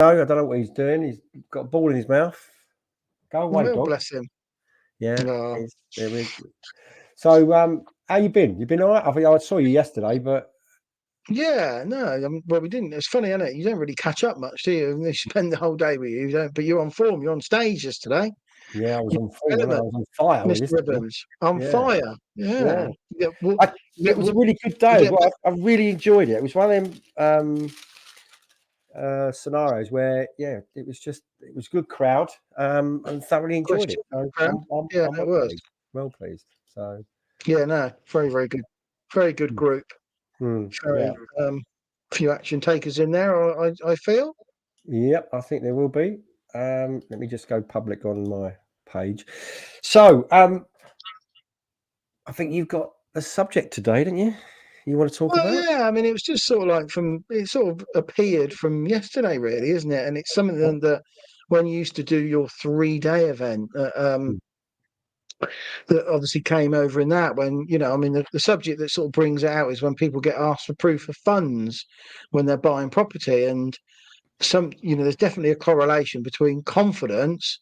I don't know what he's doing. He's got a ball in his mouth. Go away, Well, dog. bless him. Yeah. Oh. So, how you been? You been all right? I saw you yesterday, but Yeah, no, well, we didn't. It's funny, isn't it? You don't really catch up much, do you? They spend the whole day with you, don't, but you're on form. You're on stage yesterday. yeah, I was You're on full, wasn't I? I relevant, was on fire with Mr. this one. Ribbons. On Yeah, fire. yeah. Yeah. Yeah. Well, It was a really good day you as get well. I really enjoyed it. It was one of them scenarios where, yeah, it was a good crowd, and thoroughly enjoyed it. question. So Yeah, I'm it was. well pleased. So, Yeah, no, very, very good. Very good group. yeah. Very few action takers in there, I feel. Yep, I think there will be. Let me just go public on my page. So, I think you've got a subject today, don't you? You want to talk Well, about? yeah, I mean, it was just sort of like it sort of appeared from yesterday, really, isn't it? And it's something that when you used to do your 3-day event, that obviously came over in that when, I mean, the subject that sort of brings it out is when people get asked for proof of funds when they're buying property. And there's definitely a correlation between confidence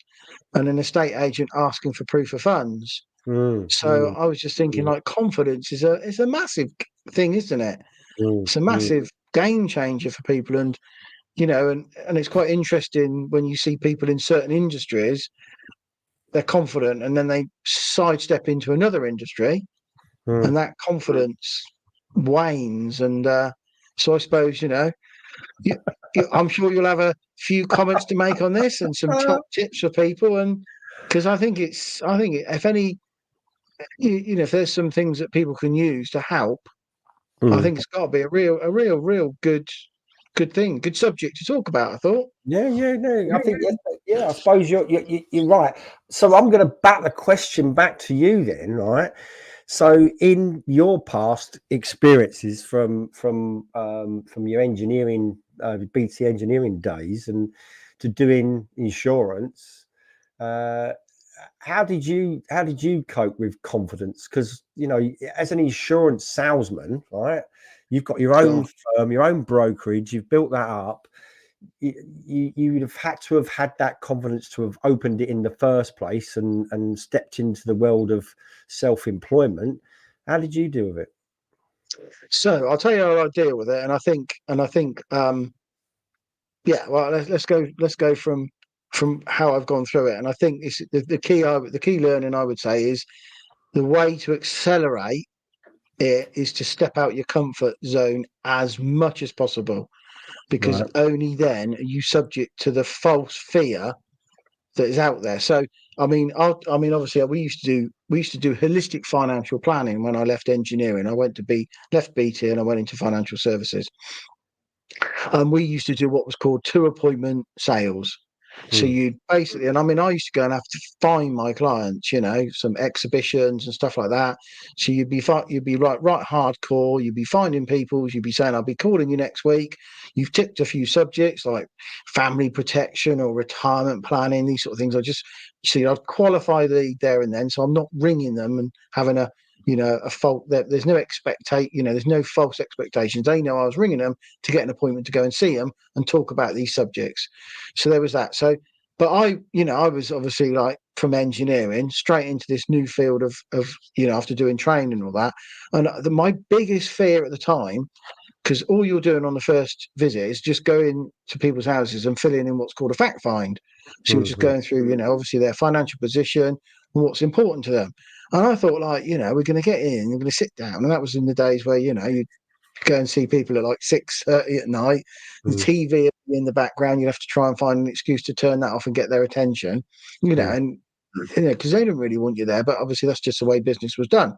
and an estate agent asking for proof of funds. So I was just thinking, like, confidence is a massive thing, isn't it? It's a massive game changer for people. And, and it's quite interesting when you see people in certain industries, they're confident and then they sidestep into another industry and that confidence wanes. And so I suppose, I'm sure you'll have a few comments to make on this and some top tips for people. And because if any, if there's some things that people can use to help, I think it's got to be a real good thing, good subject to talk about. I thought. Yeah, no, I think I suppose you're right. So I'm going to bat the question back to you then, right? So in your past experiences from your engineering BT engineering days and to doing insurance, how did you cope with confidence? Because as an insurance salesman, right, you've got your own firm, your own brokerage, you've built that up. You would have had to have had that confidence to have opened it in the first place and stepped into the world of self-employment. How did you deal with it? So I'll tell you how I deal with it, and I think, yeah. Well, let's go from how I've gone through it, and I think it's the key learning I would say is the way to accelerate it is to step out your comfort zone as much as possible, because Right. only then are you subject to the false fear that is out there. So I mean, obviously we used to do holistic financial planning when I left engineering. I left BT and I went into financial services. And we used to do what was called 2-appointment sales. So you'd basically, and I mean, I used to go and have to find my clients, some exhibitions and stuff like that. So you'd be right hardcore. You'd be finding people. You'd be saying, "I'll be calling you next week." You've ticked a few subjects like family protection or retirement planning, these sort of things. I'd qualify there and then, so I'm not ringing them and having a fault. There's no there's no false expectations. They know I was ringing them to get an appointment to go and see them and talk about these subjects. So there was that. So, but I was obviously like from engineering straight into this new field of after doing training and all that. And my biggest fear at the time, because all you're doing on the first visit is just going to people's houses and filling in what's called a fact find. So you're just going through, obviously their financial position and what's important to them. And I thought, like, we're going to get in, we're going to sit down. And that was in the days where, you'd go and see people at like 6:30 at night, the TV in the background, you'd have to try and find an excuse to turn that off and get their attention, and, because they didn't really want you there. But obviously that's just the way business was done.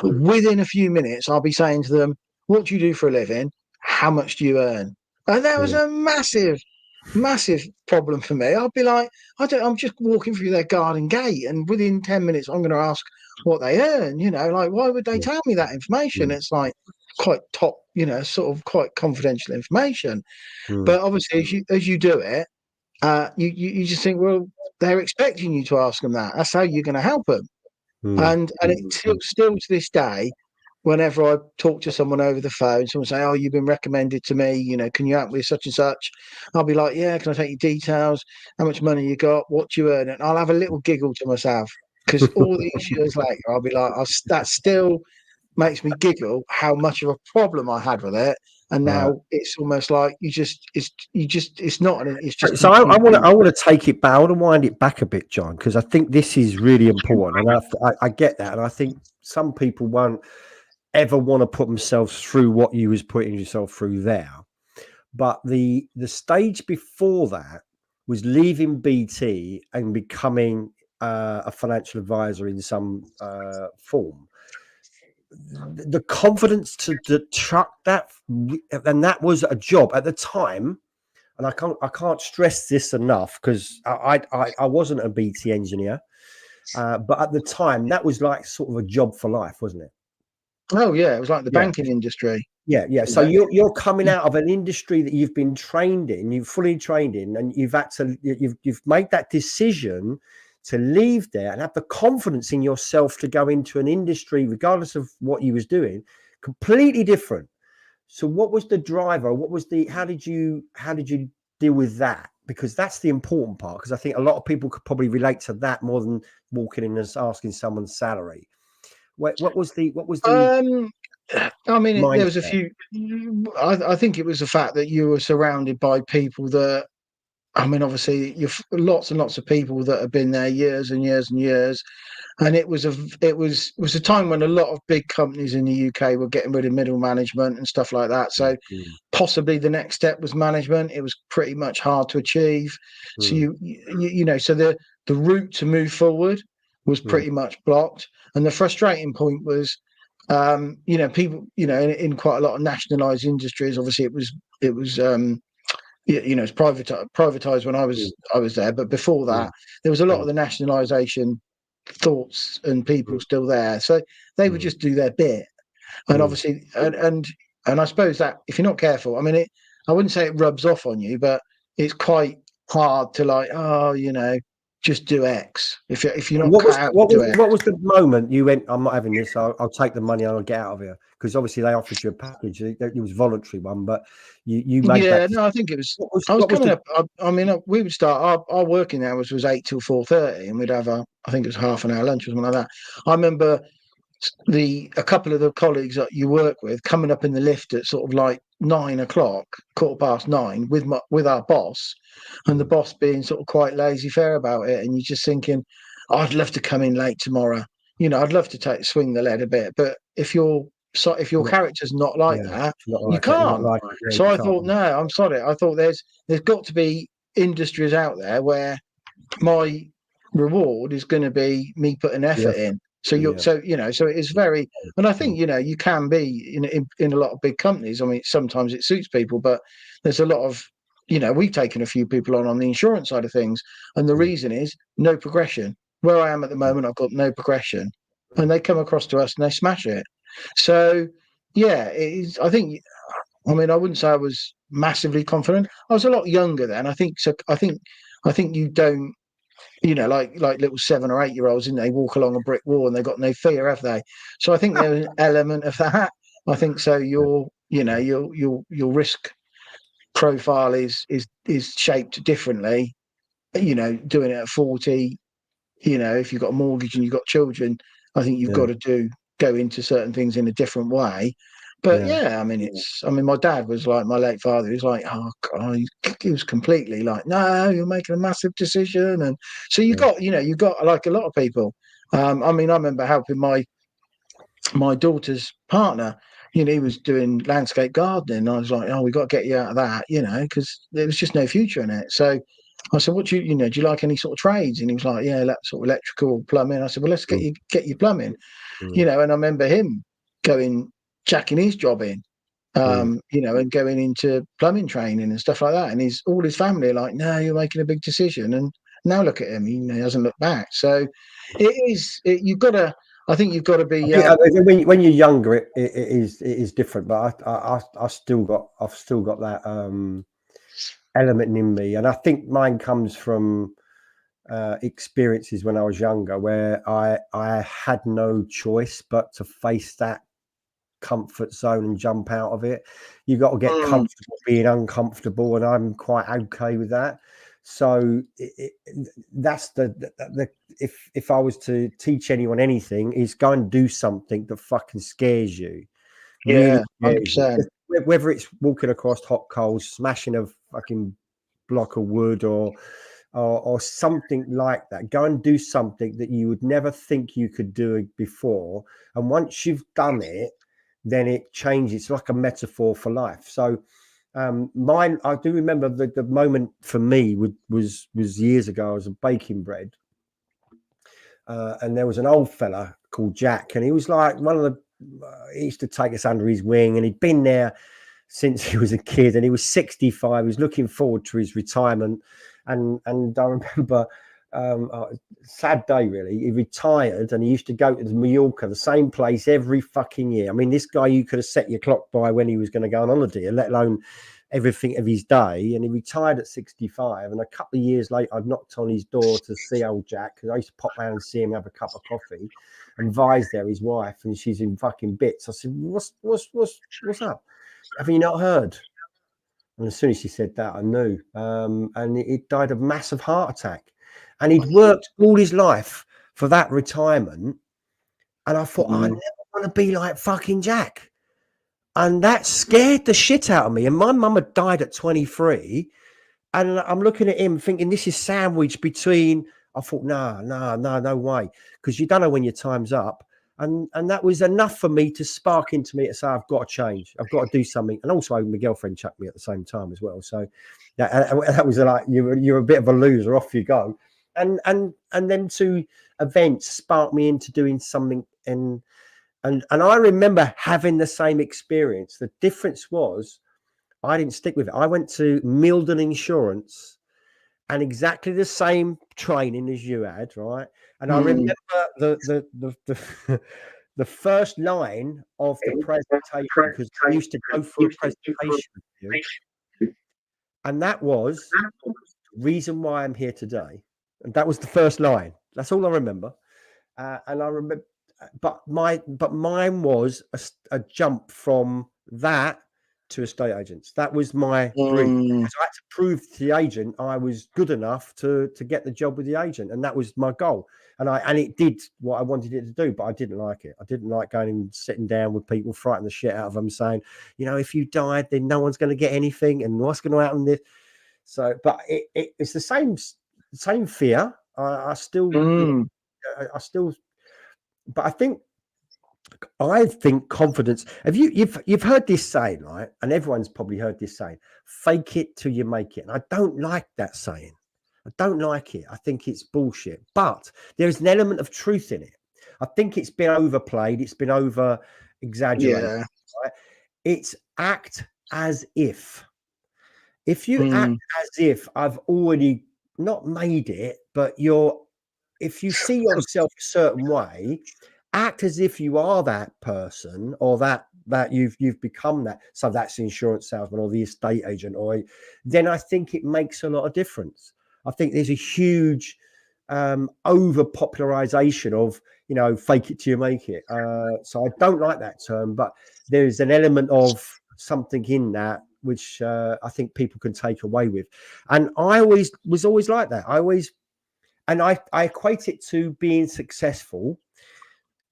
Within a few minutes, I'll be saying to them, "What do you do for a living? How much do you earn?" And that was a massive problem for me. I'd be like, I'm just walking through their garden gate, and within 10 minutes, I'm going to ask what they earn. Like, why would they tell me that information? It's like quite top, sort of quite confidential information. But obviously, as you do it, you just think, well, they're expecting you to ask them that. That's how you're going to help them. And it still to this day, whenever I talk to someone over the phone, someone say, "Oh, you've been recommended to me. You know, can you help me with such and such?" I'll be like, "Yeah, can I take your details? How much money you got? What do you earn?" And I'll have a little giggle to myself because all these years later, I'll be like, "That still makes me giggle how much of a problem I had with it." And Right. now it's almost like it's just not it's just So I want to take it back. I want to wind it back a bit, John, because I think this is really important, and I get that, and I think some people won't ever want to put themselves through what you was putting yourself through there. But the stage before that was leaving BT and becoming a financial advisor in some form. The confidence to truck that, and that was a job at the time. And I can't stress this enough because I wasn't a BT engineer, but at the time that was like sort of a job for life, wasn't it? Oh yeah, it was like the Yeah. banking industry. Yeah. So you're coming out of an industry that you've been trained in, you've fully trained in, and you've made that decision to leave there and have the confidence in yourself to go into an industry, regardless of what you was doing, completely different. So what was the driver? How did you deal with that? Because that's the important part. Because I think a lot of people could probably relate to that more than walking in and asking someone's salary. What was the Um, I mean, there was a mindset? few. I think it was the fact that you were surrounded by people that. I mean, obviously, you've lots and lots of people that have been there years and years and years, and it was a time when a lot of big companies in the UK were getting rid of middle management and stuff like that. So Mm, possibly the next step was management. It was pretty much hard to achieve. So mm, so the route to move forward was mm, pretty much blocked, and the frustrating point was people, in quite a lot of nationalized industries, obviously it's privatized when mm, I was there, but before that, mm, there was a lot mm, of the nationalization thoughts and people mm, still there, so they would mm, just do their bit, and mm. obviously, and I suppose that if you're not careful, I mean, I wouldn't say it rubs off on you, but it's quite hard to like, just do X if you're And not cut out to do X. what was the moment you went, I'm not having this, I'll take the money and I'll get out of here? Because obviously they offered you a package. It was a voluntary one, but you made that Yeah, decision. no, I think it was. I was What was coming the up. I mean, we would start our working hours was 8 till 4:30, and we'd have I think it was half an hour lunch or something like that. I remember a couple of the colleagues that you work with coming up in the lift at sort of like 9 o'clock, 9:15, with our boss, and the mm, boss being sort of quite laissez-faire about it, and you're just thinking, I'd love to come in late tomorrow. I'd love to swing the lead a bit, but if your not, character's not like yeah, that, not you like it, not can't. like it, yeah, So you I can't. thought, no, I'm sorry. I thought there's got to be industries out there where my reward is going to be me putting Yeah, effort in. So yeah, so it is very, and I mm, think you can be in a lot of big companies. I mean, sometimes it suits people, but there's a lot of we've taken a few people on the insurance side of things, and the mm, reason is no progression. Where I am at the mm, moment, I've got no progression, and mm. they come across to us and they smash it. So yeah, it is. I think. I mean, I wouldn't say I was massively confident. I was a lot younger then. I think so. I think you don't like little 7 or 8 year olds, and they walk along a brick wall and they've got no fear, have they? So I think there's an element of that. I think so. Your risk profile is shaped differently. Doing it at 40. If you've got a mortgage and you've got children, I think you've Yeah, got to go into certain things in a different way. But yeah, yeah, I mean, my dad was like my late father. He was like, oh God, he was completely like, no, you're making a massive decision, and so yeah, you've got like a lot of people. I mean, I remember helping my daughter's partner. He was doing landscape gardening. I was like, oh, we got to get you out of that, because there was just no future in it. So I said, what do you like any sort of trades? And he was like, yeah, sort of electrical, plumbing. I said, well, let's mm, get you plumbing, mm, and I remember him jacking his job in, mm. and going into plumbing training and stuff like that. And all his family are like, no, you're making a big decision. And now look at him, he hasn't looked back. So you've got to, I think you've got to be, I think when you're younger, it is different. But I've still got that element in me, and I think mine comes from experiences when I was younger, where I had no choice but to face that comfort zone and jump out of it. You got to get comfortable being uncomfortable, and I'm quite okay with that. So that's the if I was to teach anyone anything, is go and do something that fucking scares you. Yeah, Really scares 100%. you. Whether it's walking across hot coals, smashing a fucking block of wood, or something like that. Go and do something that you would never think you could do before, and once you've done it, then it changes. It's like a metaphor for life. So mine, I do remember the moment for me was years ago. I was baking bread, and there was an old fella called Jack, and he was like one of the he used to take us under his wing, and he'd been there since he was a kid, and he was 65. He was looking forward to his retirement, and I remember sad day really. He retired, and he used to go to Mallorca, the same place every fucking year. I mean, this guy, you could have set your clock by when he was going to go on holiday, let alone everything of his day. And he retired at 65, and a couple of years later I knocked on his door to see old Jack, because I used to pop round and see him, have a cup of coffee, and Vi's there, his wife, and she's in fucking bits. I said, what's up? Have you not heard? And as soon as she said that, I knew. And he died of massive heart attack. And he'd worked all his life for that retirement. And I thought, I never want to be like fucking Jack. And that scared the shit out of me. And my mum had died at 23. And I'm looking at him thinking, this is sandwiched between. I thought, no way. Because you don't know when your time's up. And that was enough for me to spark into me to say, I've got to change. I've got to do something. And also my girlfriend chucked me at the same time as well. So that was like, you're a bit of a loser, off you go. And then two events sparked me into doing something. And I remember having the same experience. The difference was I didn't stick with it. I went to Milden Insurance, and exactly the same training as you had, right? And I remember the first line of the presentation, because I used to go through a presentation with you, and that was the reason why I'm here today. And that was the first line. That's all I remember. And I remember, but mine was a jump from that to estate agents. That was my dream. So I had to prove to the agent I was good enough to get the job with the agent, and that was my goal. And it did what I wanted it to do, but I didn't like it. I didn't like going and sitting down with people, frightening the shit out of them, saying, you know, if you died, then no one's going to get anything, and what's going to happen this. So, but it's the same fear. I still, but I think confidence. You've heard this saying, right? And everyone's probably heard this saying, fake it till you make it. And I don't like that saying. I don't like it. I think it's bullshit. But there's an element of truth in it. I think it's been overplayed. It's been over exaggerated. Yeah. Right? It's act as if. If you act as if I've already not made it, but if you see yourself a certain way, act as if you are that person, or that you've become that. So that's the insurance salesman or the estate agent, then I think it makes a lot of difference. I think there's a huge over popularization of, fake it till you make it. So I don't like that term, but there's an element of something in that which I think people can take away with. And I was always like that. I equate it to being successful.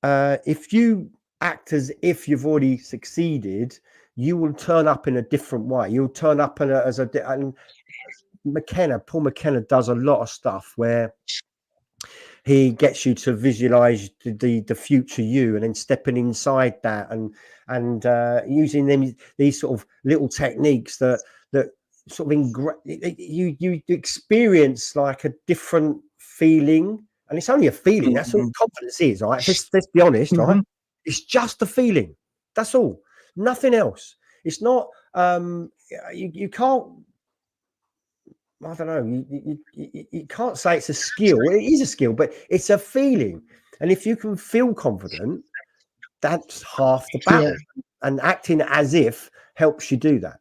If you act as if you've already succeeded, you will turn up in a different way. You'll turn up and Paul McKenna does a lot of stuff where he gets you to visualize the future you, and then stepping inside that, and using these sort of little techniques that sort of you experience like a different feeling. And it's only a feeling. That's all confidence is, right? Let's be honest, right? It's just a feeling. That's all. Nothing else. It's not. You can't. I don't know. You can't say it's a skill. It is a skill, but it's a feeling. And if you can feel confident, that's half the battle. Yeah. And acting as if helps you do that.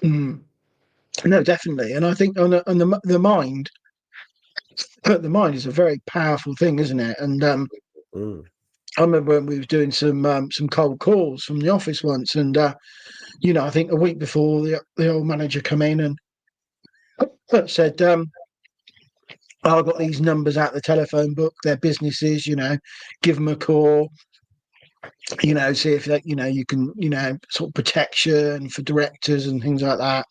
No, definitely. And I think on the mind is a very powerful thing, isn't it? And I remember when we were doing some cold calls from the office once, and you know, I think a week before the old manager come in and said, I've got these numbers out the telephone book, their businesses, you know, give them a call, you know, see if they, you know, you can, you know, sort of protection for directors and things like that.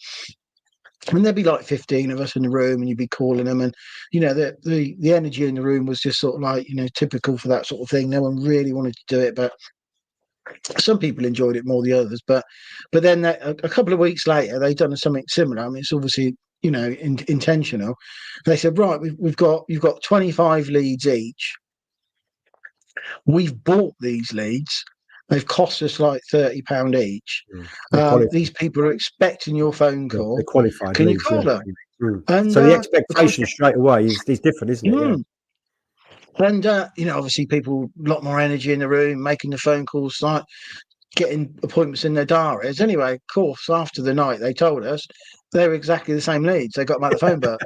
And there'd be like 15 of us in the room, and you'd be calling them, and you know, the energy in the room was just sort of like, you know, typical for that sort of thing. No one really wanted to do it, but some people enjoyed it more than others. But then a couple of weeks later, they'd done something similar. I mean, it's obviously, you know, intentional. They said, right, you've got 25 leads each. We've bought these leads. They've cost us like £30 each. These people are expecting your phone Yeah, call. they're qualified Can you leads. call them? And so the expectation straight away is different, isn't it? Yeah. And you know, obviously, people a lot more energy in the room, making the phone calls, like getting appointments in their diaries. Anyway, of course, after the night, they told us they were exactly the same leads. They got them out the phone book,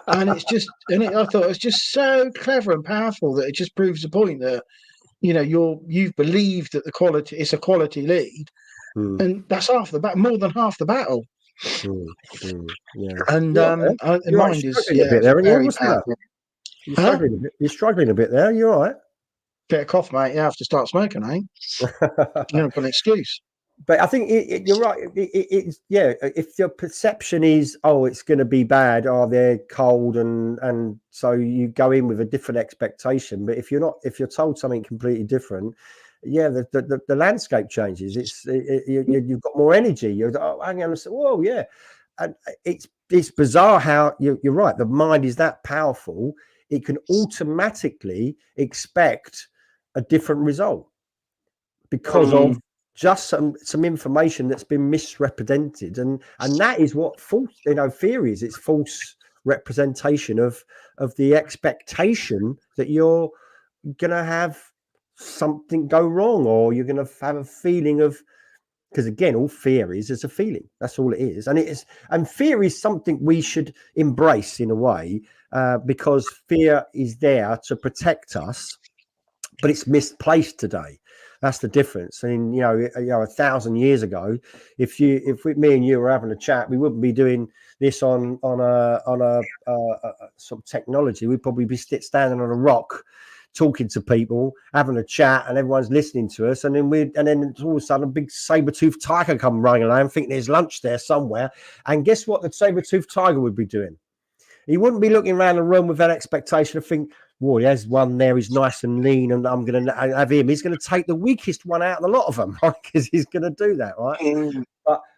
and it's just, I thought it was just so clever and powerful that it just proves the point that, you know, you've believed that the quality, it's a quality lead, and that's half the battle, more than half the battle. Yeah. And you're mind is, struggling a bit there, aren't you? very What's that? powerful. You're struggling a bit there. You're all right. Bit of cough, mate. You have to start smoking, eh? You don't got an excuse. But I think you're right. It's yeah. If your perception is, oh, it's going to be bad, oh, they're cold, and so you go in with a different expectation. But if you're told something completely different, yeah, the landscape changes. You've got more energy. You're hang on, whoa, yeah, and it's bizarre how you're right. The mind is that powerful. It can automatically expect a different result because of just some information that's been misrepresented, and that is what false, you know, fear is. It's false representation of the expectation that you're gonna have something go wrong, or you're gonna have a feeling of, because again, all fear is a feeling. That's all it is, and fear is something we should embrace in a way, because fear is there to protect us, but it's misplaced today. That's the difference. And you know, 1,000 years ago, if me and you were having a chat, we wouldn't be doing this on a sort of technology. We'd probably be standing on a rock, talking to people, having a chat, and everyone's listening to us. And then all of a sudden, a big saber-toothed tiger come running around, think there's lunch there somewhere. And guess what? The saber-toothed tiger would be doing. He wouldn't be looking around the room with that expectation of think, whoa, there's one there, he's nice and lean, and I'm going to have him. He's going to take the weakest one out of the lot of them, right? Because he's going to do that, right?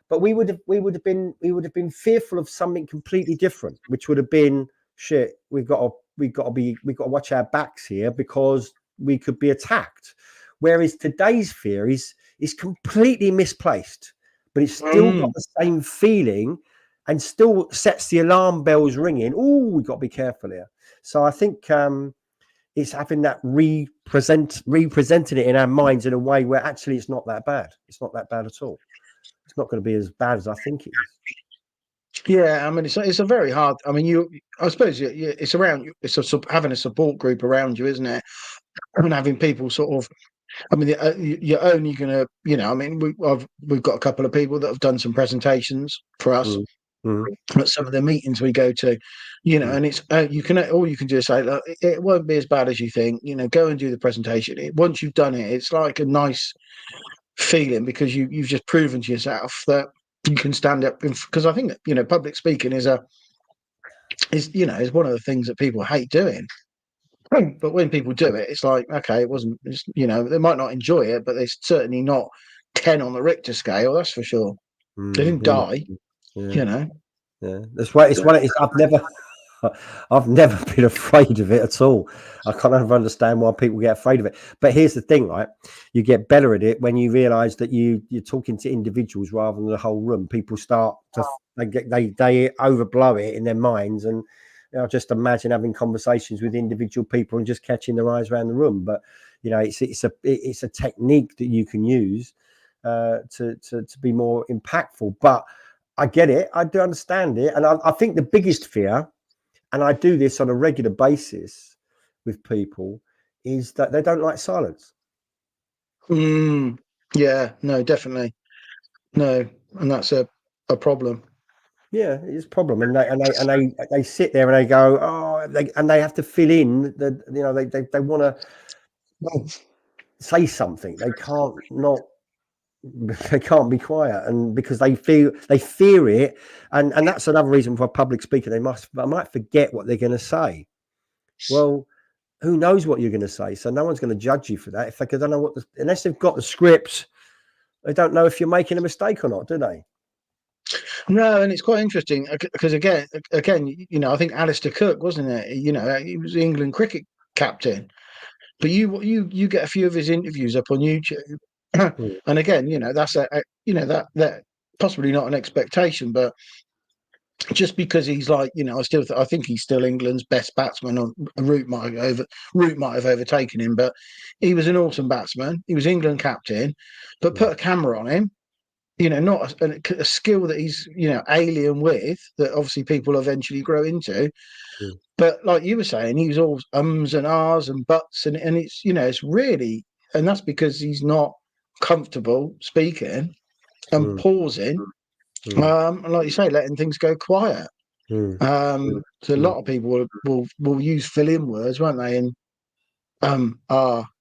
But we would have been fearful of something completely different, which would have been, shit, we've got to watch our backs here because we could be attacked. Whereas today's fear is completely misplaced, but it's still got the same feeling and still sets the alarm bells ringing. Oh, we've got to be careful here. So I think it's having that representing it in our minds in a way where actually it's not that bad. It's not that bad at all. It's not going to be as bad as I think it is. Yeah, I mean, it's a very hard. I mean, I suppose it's around. It's having a support group around you, isn't it? And having people sort of. I mean, you're only going to, you know. I mean, we've got a couple of people that have done some presentations for us at some of the meetings we go to, you know. And it's all you can do is say, look, it won't be as bad as you think. You know, go and do the presentation. Once you've done it, it's like a nice feeling because you've just proven to yourself that you can stand up. Because I think that, you know, public speaking is one of the things that people hate doing. But when people do it, it's like, okay, you know, they might not enjoy it, but they're certainly not 10 on the Richter scale, that's for sure. They didn't die, you know. Yeah, that's why I've never been afraid of it at all. I can't ever understand why people get afraid of it. But here's the thing, right? You get better at it when you realise that you're talking to individuals rather than the whole room. People start to they overblow it in their minds, and you know, just imagine having conversations with individual people and just catching their eyes around the room. But you know, it's a technique that you can use to be more impactful. But I get it. I do understand it. And I think the biggest fear, and I do this on a regular basis with people, is that they don't like silence. Yeah, no, definitely. No, and that's a problem. Yeah, it's a problem, and they sit there and they go, oh, they have to fill in the, you know, they want to say something. They can't not. They can't be quiet, and because they fear it, and that's another reason for a public speaker. They might forget what they're going to say. Well, who knows what you're going to say? So no one's going to judge you for that. If they don't know unless they've got the script, they don't know if you're making a mistake or not, do they? No, and it's quite interesting because again, you know, I think Alistair Cook, wasn't it? You know, he was the England cricket captain, but you get a few of his interviews up on YouTube, and again, you know, that's you know, that possibly not an expectation, but just because he's like, you know, I think he's still England's best batsman. Or Root might have overtaken him, but he was an awesome batsman. He was England captain, but put a camera on him. You know, not a skill that he's, you know, alien with, that obviously people eventually grow into. But like you were saying, he was all ums and ahs and buts, and it's, you know, it's really, and that's because he's not comfortable speaking and pausing. And like you say, letting things go quiet. So a lot of people will use fill-in words, won't they? And and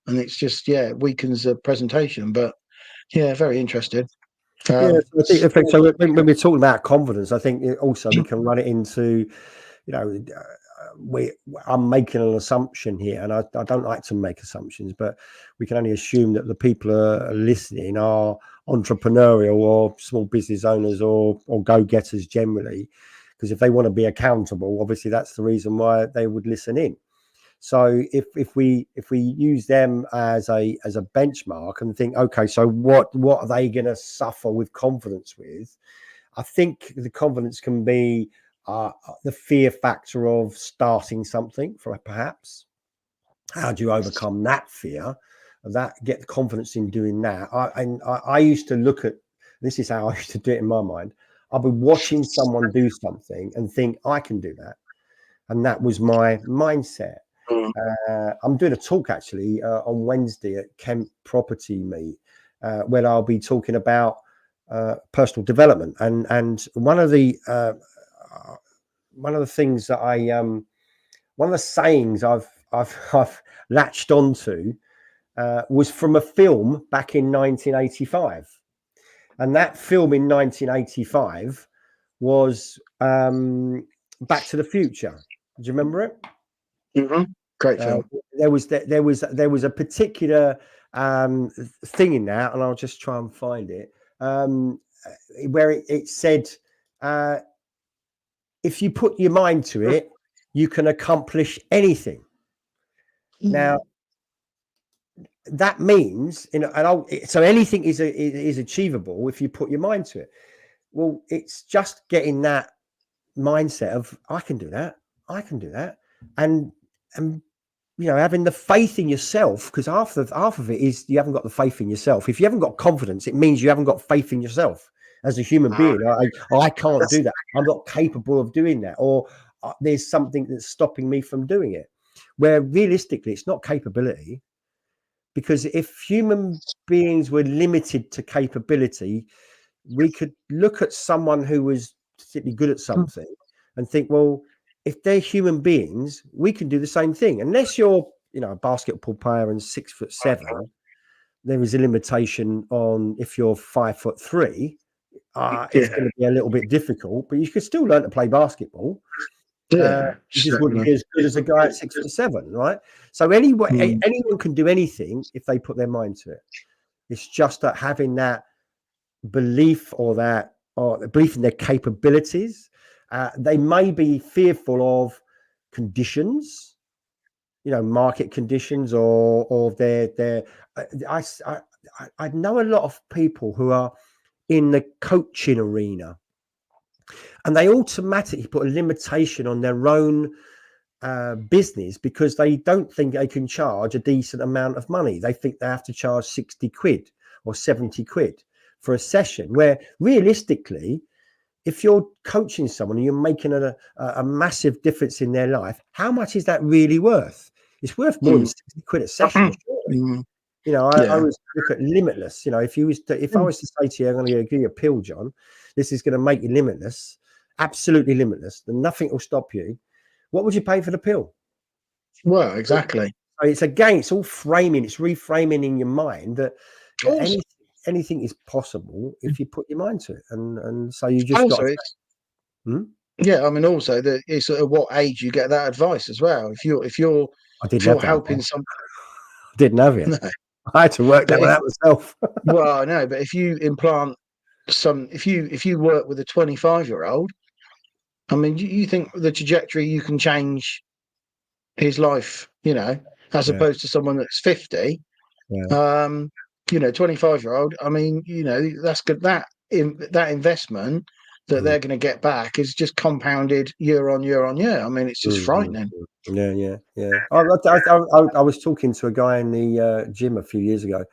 it's just, yeah, it weakens the presentation. But yeah, very interesting. Yeah, so I think so. When we're talking about confidence, I think also we can run it into, you know, I'm making an assumption here, and I don't like to make assumptions, but we can only assume that the people are listening are entrepreneurial or small business owners or go-getters generally, because if they want to be accountable, obviously that's the reason why they would listen in. So if we use them as a benchmark and think, okay, so what are they going to suffer with confidence with? I think the confidence can be the fear factor of starting something, for perhaps. How do you overcome that fear? Get the confidence in doing that. I used to look at, this is how I used to do it in my mind. I'll be watching someone do something and think I can do that, and that was my mindset. I'm doing a talk actually on Wednesday at Kent Property Meet, where I'll be talking about personal development, and one of the things that one of the sayings I've latched onto was from a film back in 1985, and that film in 1985 was Back to the Future. Do you remember it? Great film. There was a particular thing in that, and I'll just try and find it, where it said, if you put your mind to it, you can accomplish anything. Now, that means, you know, so anything is achievable if you put your mind to it. Well, it's just getting that mindset of I can do that, and you know, having the faith in yourself, because half of it is you haven't got the faith in yourself. If you haven't got confidence, it means you haven't got faith in yourself as a human being. I can't do that. I'm not capable of doing that, or there's something that's stopping me from doing it. Where realistically, it's not capability, because if human beings were limited to capability, we could look at someone who was particularly good at something and think, well, if they're human beings, we can do the same thing. Unless you're, you know, a basketball player and 6'7", there is a limitation on if you're 5'3". It's going to be a little bit difficult, but you could still learn to play basketball. You just wouldn't be as good as a guy at 6'7", right? So anyone can do anything if they put their mind to it. It's just that having that belief or belief in their capabilities. They may be fearful of conditions, you know, market conditions, or their. I know a lot of people who are in the coaching arena, and they automatically put a limitation on their own business because they don't think they can charge a decent amount of money. They think they have to charge 60 quid or 70 quid for a session, where realistically, if you're coaching someone and you're making a massive difference in their life, how much is that really worth? It's worth more than 60 quid a session, surely. Mm. You know, I Yeah. always look at limitless. You know, if I was to say to you, I'm going to give you a pill, John, this is going to make you limitless, absolutely limitless, then nothing will stop you. What would you pay for the pill? Well, exactly. So it's all framing, it's reframing in your mind that anything is possible if you put your mind to it. And so you just got Also, to it's Hmm? yeah. I mean, also that it's at what age you get that advice as well. If you're I didn't have that. helping some, Didn't have it. no. I had to work that one out myself. Well, no, but if you implant if you work with a 25-year-old, I mean, you think the trajectory you can change his life, you know, as Yeah. opposed to someone that's 50. Yeah. You know, 25-year-old. I mean, you know, that's good. That investment that they're going to get back is just compounded year on year on year. I mean, it's just frightening. Yeah. I was talking to a guy in the gym a few years ago,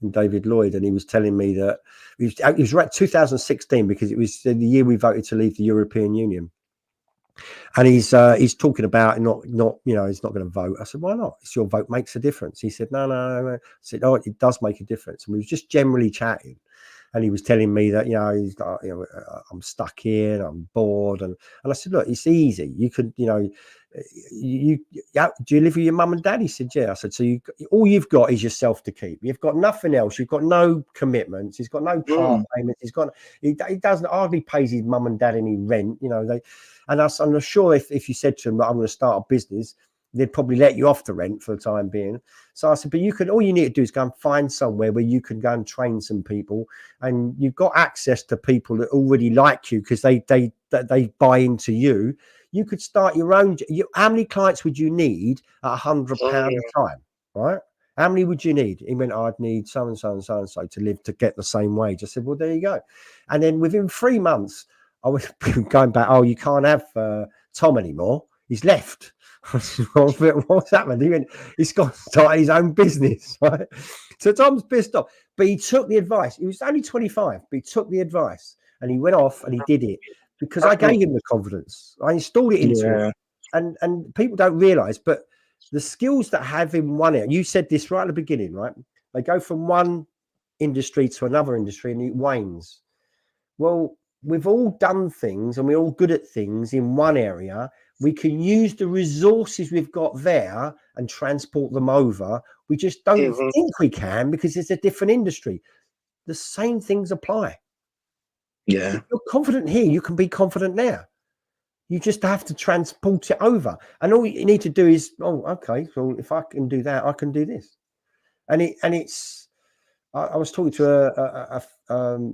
David Lloyd, and he was telling me that it was right 2016 because it was the year we voted to leave the European Union. And he's talking about not you know, he's not going to vote. I said, why not? It's your vote makes a difference. He said, no. I said, oh, it does make a difference. And we was just generally chatting, and he was telling me that, you know, he's like, you know, I'm stuck here and I'm bored, and I said, look, it's easy. You could, you know, do you live with your mum and dad? He said, yeah. I said, so all you've got is yourself to keep. You've got nothing else. You've got no commitments. He's got no car payments. He doesn't hardly pays his mum and dad any rent. You know, I'm sure if you said to him that I'm going to start a business, they'd probably let you off the rent for the time being. So I said, but all you need to do is go and find somewhere where you can go and train some people, and you've got access to people that already like you because they buy into you. You could start your own. How many clients would you need at £100 a time, right? How many would you need? He went, I'd need so and so and so and so to live to get the same wage. I said, well, there you go. And then within 3 months, I was going back. Oh, you can't have Tom anymore. He's left. What's happened? He's got to start his own business, right? So Tom's pissed off, but he took the advice. He was only 25, but he took the advice and he went off and he did it because I gave him the confidence. I installed it into him, and people don't realize, but the skills that have in one area. You said this right at the beginning, right? They go from one industry to another industry and it wanes. Well, we've all done things and we're all good at things in one area. We can use the resources we've got there and transport them over. We just don't think we can because it's a different industry. The same things apply. Yeah. If you're confident here, you can be confident there. You just have to transport it over. And all you need to do is, oh, okay, so if I can do that, I can do this. And it's I was talking to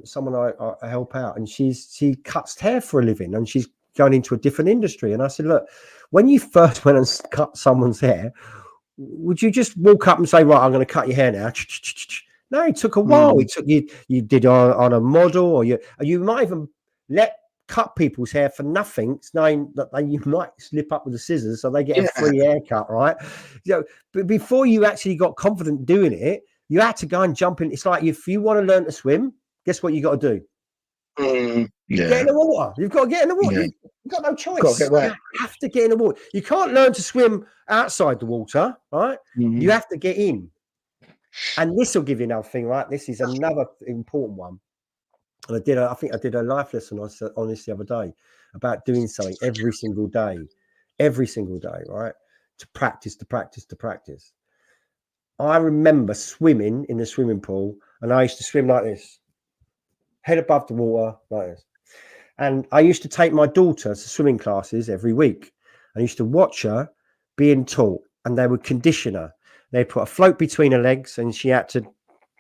someone I help out, and she cuts hair for a living, and she's going into a different industry. And I said, look, when you first went and cut someone's hair, would you just walk up and say, right, I'm going to cut your hair now? No, it took a while. It took you did on a model, or you might even let cut people's hair for nothing, knowing that you might slip up with the scissors so they get a free haircut, right? You know, but before you actually got confident doing it, you had to go and jump in. It's like if you want to learn to swim, guess what you got to do? Get in the water. You've got to get in the water. You've got no choice. You have to get in the water. You can't learn to swim outside the water, right? You have to get in. And this will give you another thing, right? This is another important one. And I think I did a life lesson on this the other day about doing something every single day, right? To practice. I remember swimming in the swimming pool, and I used to swim like this, head above the water like this. And I used to take my daughter to swimming classes every week. I used to watch her being taught, and they would condition her. They'd put a float between her legs, and she had to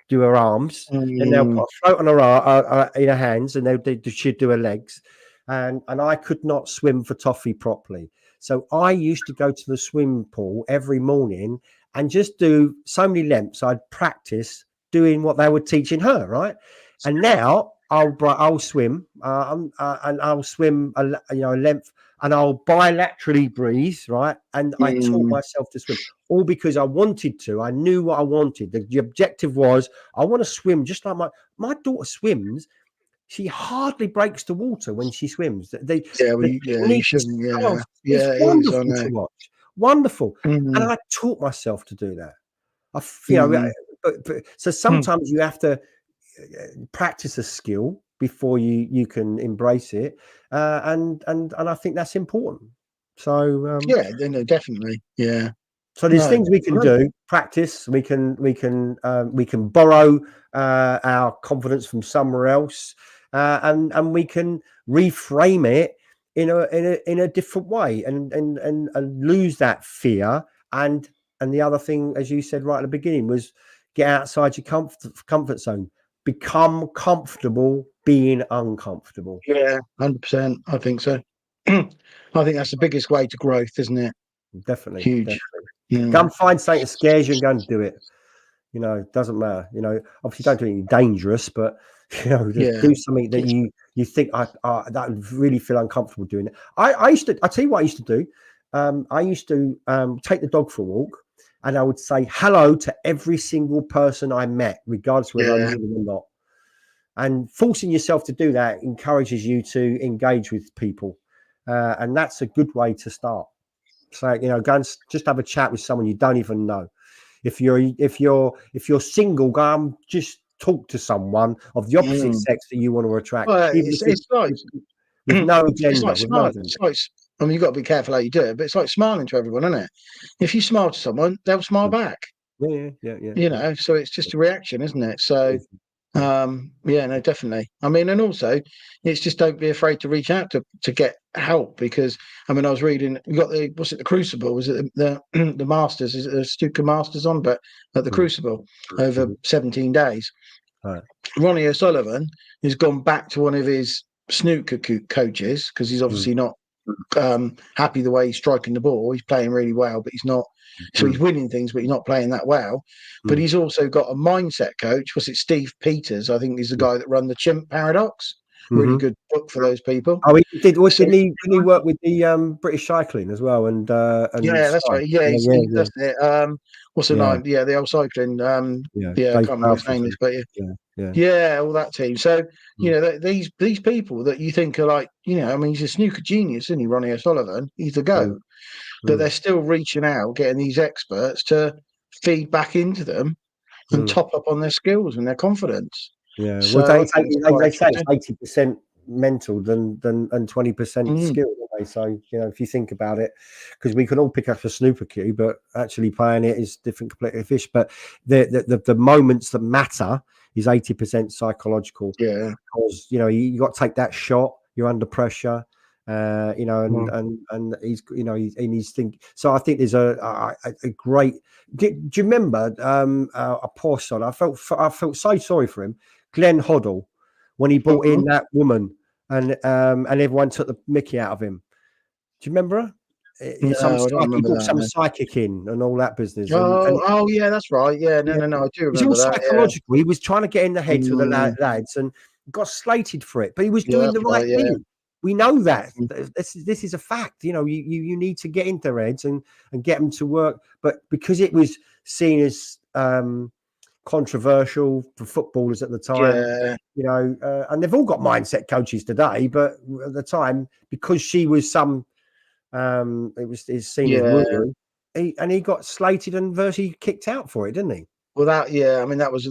do her arms, and they'll put a float on her in her hands, and she'd do her legs. And I could not swim for toffee properly. So I used to go to the swimming pool every morning and just do so many lengths. I'd practice doing what they were teaching her, right? And now I'll swim, and I'll swim a length, and I'll bilaterally breathe, right? And I taught myself to swim, all because I wanted to. I knew what I wanted. The objective was I want to swim just like my daughter swims. She hardly breaks the water when she swims. You shouldn't. It's wonderful to watch. Wonderful. And Mm, I taught myself to do that. You know, mm, but so sometimes you have to practice a skill before you can embrace it, and I think that's important. So yeah, no, definitely. Yeah. so there's No. things we can do, practice. We can borrow our confidence from somewhere else, and we can reframe it in a different way, and lose that fear. And the other thing, as you said right at the beginning, was get outside your comfort zone. Become comfortable being uncomfortable. Yeah, 100%. I think so. I think that's the biggest way to growth, isn't it? Definitely, Huge. definitely. Go Yeah. and find something that scares you and go and do it. You know, it doesn't matter. You know, obviously don't do anything dangerous, but just Yeah. do something that you think that I really feel uncomfortable doing it. I used to. I tell you what I used to do. I used to take the dog for a walk, and I would say hello to every single person I met, regardless whether I Yeah. knew them or not. And forcing yourself to do that encourages you to engage with people, and that's a good way to start. So go and just have a chat with someone you don't even know. If you're single, go and just talk to someone of the opposite Mm. sex that you want to attract, Well, even if it's like with no it's agenda. like With no smiling. agenda. It's like I mean, you've got to be careful how you do it, but it's like smiling to everyone, isn't it? If you smile to someone, they'll smile back. Yeah. So it's just a reaction, isn't it? So Yeah. yeah, no, definitely. I mean, and also it's just don't be afraid to reach out to get help, because I mean, I was reading, you got the Crucible, was it the Masters, is it the Stuka Masters on, but at the Mm. Crucible over Mhm. 17 days. Right. Ronnie O'Sullivan has gone back to one of his snooker coaches, because he's Mm. obviously not happy the way he's striking the ball. He's playing really well, but he's not. So he's Mm. winning things, but he's not playing that well. But Mm. he's also got a mindset coach. Was it Steve Peters? I think he's the guy that run the Chimp Paradox. Really Mm-hmm. good book for those people. Oh, he did. So Didn't he work with the British cycling as well? And yeah, that's Sky? right. Yeah, Yeah. that's it. What's the Yeah. name? Yeah, the old cycling. Yeah. Yeah, I Dave can't remember his Balfour's. name is, but yeah. Yeah. Yeah, all that team. So Mm. these people that you think are like, I mean, he's a snooker genius, isn't he, Ronnie O'Sullivan? He's the Mm. goat. But Mm. they're still reaching out, getting these experts to feed back into them and Mm. top up on their skills and their confidence. Yeah. Well, So I think it's quite they say it's interesting. 80% mental than and 20% Mm, skill. Don't they? So if you think about it, because we can all pick up a snooper cue, but actually playing it is different, completely fish. But the moments that matter is 80% psychological, yeah. because you got to take that shot. You're under pressure. Mm. And he's think. So I think there's a great. Do you remember a poor son? I felt so sorry for him, Glenn Hoddle, when he brought in Mhm. that woman and everyone took the mickey out of him. Do you remember her? No, I don't He remember brought that. some No. psychic in and all that business, and Oh, yeah, that's right. Yeah, yeah, no, I do it was all remember that. Yeah. psychological. He was trying to get in the heads of the Mm, lads and got slated for it, but he was yeah, doing that's the right right. Yeah. thing. We know that. Mm, This is a fact. You need to get into their heads and get them to work. But because it was seen as controversial for footballers at the time, yeah. and they've all got mindset coaches today, but at the time, because she was is seen as Yeah. woo-woo, he got slated and virtually kicked out for it, didn't he? Well, I mean, that was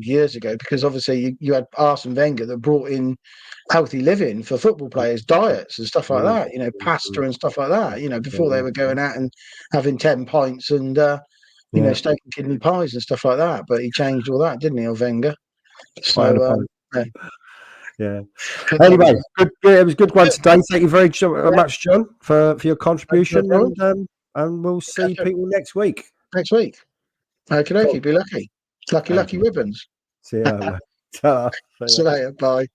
years ago, because obviously you had Arsene Wenger that brought in healthy living for football players, diets and stuff like Mm, that. Pasta mm, and stuff like that. yeah, Before they were going out and having 10 pints and yeah. steak and kidney pies and stuff like that. But he changed all that, didn't he, Wenger? Pie and a So pint. yeah. Yeah. But there we Anyway, go. good. Yeah, it was a good one Good. today. Thank you very Yeah, much, John, for your no contribution, problem. and we'll see Catch up people next week. next week. Okay, Cool. be lucky. Lucky And ribbons. see you. Ta-ra. See See ya. you later. Bye.